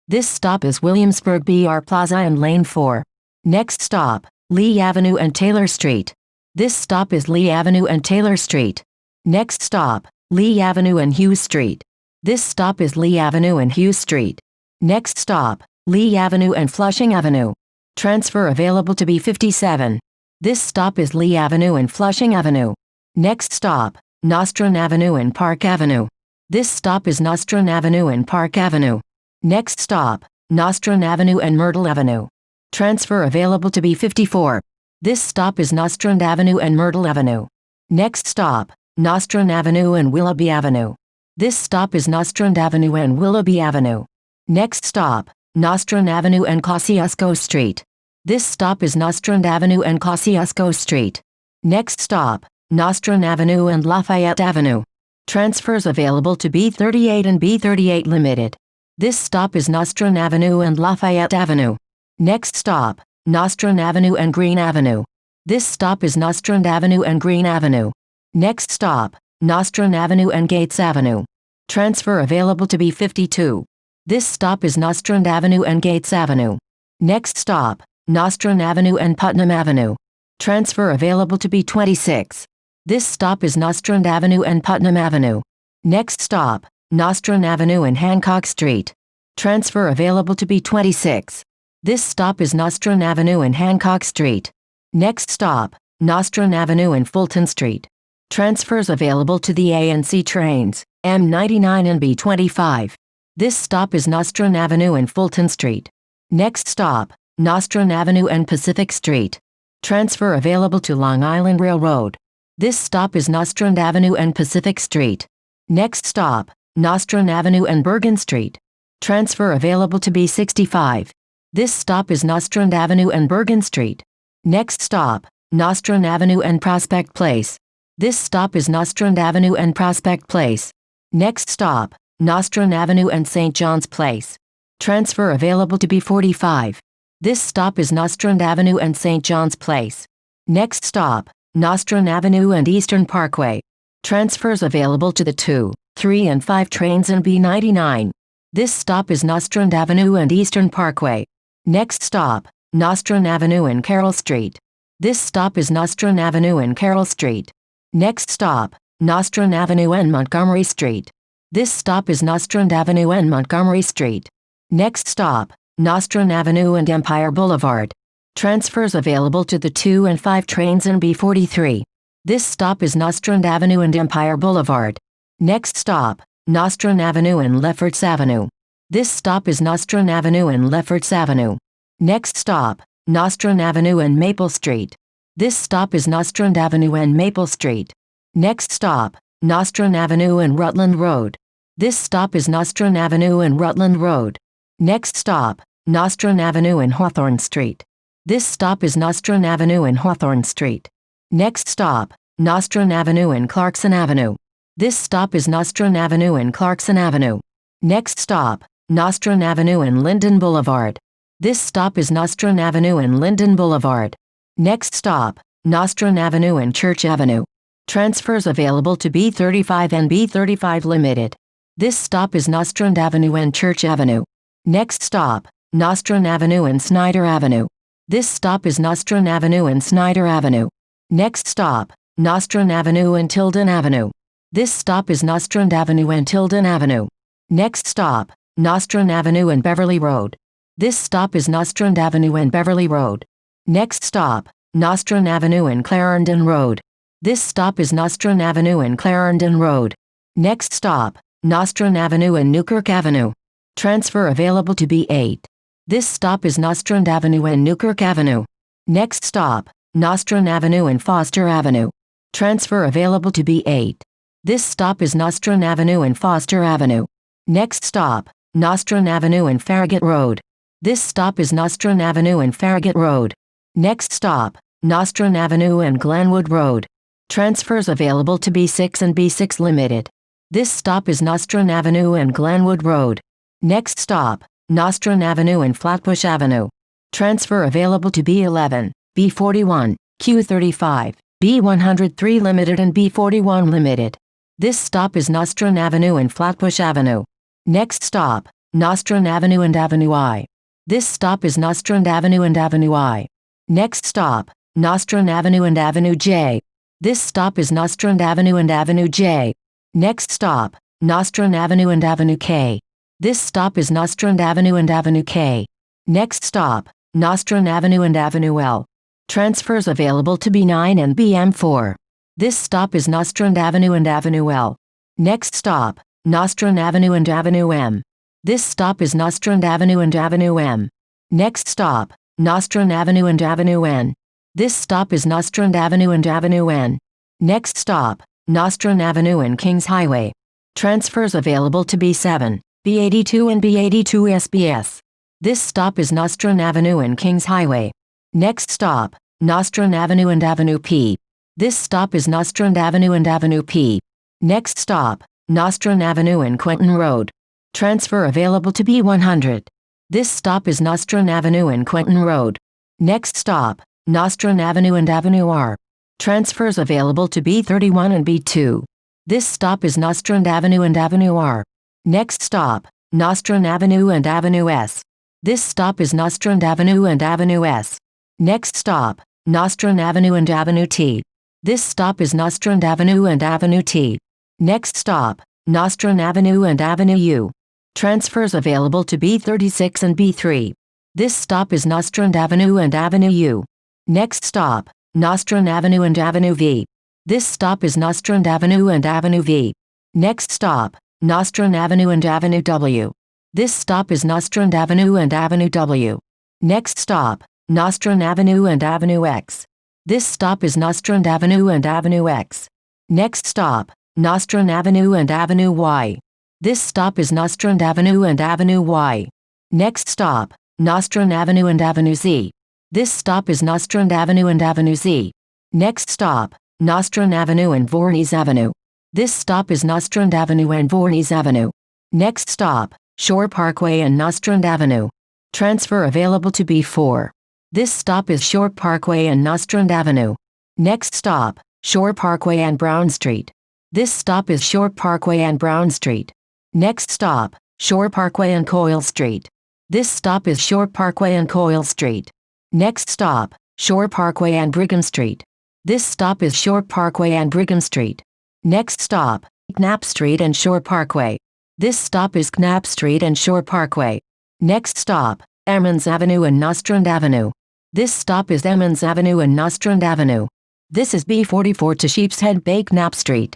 This stop is Williamsburg BR Plaza and Lane 4. Next stop, Lee Avenue and Taylor Street. This stop is Lee Avenue and Taylor Street. Next stop, Lee Avenue and Hughes Street. This stop is Lee Avenue and Hughes Street. Next stop, Lee Avenue and Flushing Avenue. Transfer available to B57. This stop is Lee Avenue and Flushing Avenue. Next stop, Nostrand Avenue and Park Avenue. This stop is Nostrand Avenue and Park Avenue. Next stop, Nostrand Avenue and Myrtle Avenue. Transfer available to B54. This stop is Nostrand Avenue and Myrtle Avenue. Next stop, Nostrand Avenue and Willoughby Avenue. This stop is Nostrand Avenue and Willoughby Avenue. Next stop, Nostrand Avenue and Kosciuszko Street. This stop is Nostrand Avenue and Kosciuszko Street. Next stop, Nostrand Avenue and Lafayette Avenue. Transfers available to B38 and B38 Limited. This stop is Nostrand Avenue and Lafayette Avenue. Next stop, Nostrand Avenue and Green Avenue. This stop is Nostrand Avenue and Green Avenue. Next stop, Nostrand Avenue and Gates Avenue. Transfer available to B52. This stop is Nostrand Avenue and Gates Avenue. Next stop, Nostrand Avenue and Putnam Avenue. Transfer available to B26. This stop is Nostrand Avenue and Putnam Avenue. Next stop, Nostrand Avenue and Hancock Street. Transfer available to B26. This stop is Nostrand Avenue and Hancock Street. Next stop, Nostrand Avenue and Fulton Street. Transfers available to the A and C trains, M99 and B25. This stop is Nostrand Avenue and Fulton Street. Next stop, Nostrand Avenue and Pacific Street. Transfer available to Long Island Railroad. This stop is Nostrand Avenue and Pacific Street. Next stop, Nostrand Avenue and Bergen Street. Transfer available to B65. This stop is Nostrand Avenue and Bergen Street. Next stop, Nostrand Avenue and Prospect Place. This stop is Nostrand Avenue and Prospect Place. Next stop, Nostrand Avenue and St. John's Place. Transfer available to B45. This stop is Nostrand Avenue and St. John's Place. Next stop, Nostrand Avenue and Eastern Parkway. Transfers available to the 2, 3 and 5 trains in B99. This stop is Nostrand Avenue and Eastern Parkway. Next stop, Nostrand Avenue and Carroll Street. This stop is Nostrand Avenue and Carroll Street. Next stop, Nostrand Avenue and Montgomery Street. This stop is Nostrand Avenue and Montgomery Street. Next stop, Nostrand Avenue and Empire Boulevard. Transfers available to the 2 and 5 trains in B43. This stop is Nostrand Avenue and Empire Boulevard. Next stop, Nostrand Avenue and Lefferts Avenue. This stop is Nostrand Avenue and Lefferts Avenue. Next stop, Nostrand Avenue and Maple Street. This stop is Nostrand Avenue and Maple Street. Next stop, Nostrand Avenue and Rutland Road. This stop is Nostrand Avenue and Rutland Road. Next stop, Nostrand Avenue and Hawthorne Street. This stop is Nostrand Avenue and Hawthorne Street. Next stop, Nostrand Avenue and Clarkson Avenue. This stop is Nostrand Avenue and Clarkson Avenue. Next stop, Nostrand Avenue and Linden Boulevard. This stop is Nostrand Avenue and Linden Boulevard. Next stop, Nostrand Avenue and Church Avenue. Transfers available to B35 and B35 Limited. This stop is Nostrand Avenue and Church Avenue. Next stop, Nostrand Avenue and Snyder Avenue. This stop is Nostrand Avenue and Snyder Avenue. Next stop, Nostrand Avenue and Tilden Avenue. This stop is Nostrand Avenue and Tilden Avenue. Next stop, Nostrand Avenue and Beverly Road. This stop is Nostrand Avenue and Beverly Road. Next stop, Nostrand Avenue and Clarendon Road. This stop is Nostrand Avenue and Clarendon Road. Next stop, Nostrand Avenue and Newkirk Avenue. Transfer available to B8. This stop is Nostrand Avenue and Newkirk Avenue. Next stop, Nostrand Avenue and Foster Avenue. Transfer available to B8. This stop is Nostrand Avenue and Foster Avenue. Next stop, Nostrand Avenue and Farragut Road. This stop is Nostrand Avenue and Farragut Road. Next stop, Nostrand Avenue and Glenwood Road. Transfers available to B6 and B6 Limited. This stop is Nostrand Avenue and Glenwood Road. Next stop, Nostrand Avenue and Flatbush Avenue. Transfer available to B11, B41, Q35, B103 Limited and B41 Limited. This stop is Nostrand Avenue and Flatbush Avenue. Next stop, Nostrand Avenue and Avenue I. This stop is Nostrand Avenue and Avenue I. Next stop, Nostrand Avenue and Avenue J. This stop is Nostrand Avenue and Avenue J. Next stop, Nostrand Avenue and Avenue K. This stop is Nostrand Avenue and Avenue K. Next stop, Nostrand Avenue and Avenue L. Transfers available to B9 and BM4. This stop is Nostrand Avenue and Avenue L. Next stop, Nostrand Avenue and Avenue M. This stop is Nostrand Avenue and Avenue M. Next stop, Nostrand Avenue and Avenue N. This stop is Nostrand Avenue and Avenue N. Next stop, Nostrand Avenue and Kings Highway. Transfers available to B7, B82 and B82 SBS. This stop is Nostrand Avenue and Kings Highway. Next stop, Nostrand Avenue and Avenue P. This stop is Nostrand Avenue and Avenue P. Next stop, Nostrand Avenue and Quentin Road. Transfer available to B100. This stop is Nostrand Avenue and Quentin Road. Next stop, Nostrand Avenue and Avenue R. Transfers available to B31 and B2. This stop is Nostrand Avenue and Avenue R. Next stop, Nostrand Avenue and Avenue S. This stop is Nostrand Avenue and Avenue S. Next stop, Nostrand Avenue and Avenue T. This stop is Nostrand Avenue and Avenue T. Next stop, Nostrand Avenue and Avenue U. Transfers available to B36 and B3. This stop is Nostrand Avenue and Avenue U. Next stop, Nostrand Avenue and Avenue V. This stop is Nostrand Avenue and Avenue V. Next stop, Nostrand Avenue and Avenue W. This stop is Nostrand Avenue and Avenue W. Next stop, Nostrand Avenue and Avenue X. This stop is Nostrand Avenue and Avenue X. Next stop, Nostrand Avenue and Avenue Y. This stop is Nostrand Avenue and Avenue Y. Next stop, Nostrand Avenue and Avenue Z. This stop is Nostrand Avenue and Avenue Z. Next stop, Nostrand Avenue and Voorhees Avenue. This stop is Nostrand Avenue and Voorhees Avenue. Next stop, Shore Parkway and Nostrand Avenue. Transfer available to B4. This stop is Shore Parkway and Nostrand Avenue. Next stop, Shore Parkway and Brown Street. This stop is Shore Parkway and Brown Street. Next stop, Shore Parkway and Coyle Street. This stop is Shore Parkway and Coyle Street. Next stop, Shore Parkway and Brigham Street. This stop is Shore Parkway and Brigham Street. Next stop, Knapp Street and Shore Parkway. This stop is Knapp Street and Shore Parkway. Next stop, Emmons Avenue and Nostrand Avenue. This stop is Emmons Avenue and Nostrand Avenue. This is B44 to Sheepshead Bay Knapp Street.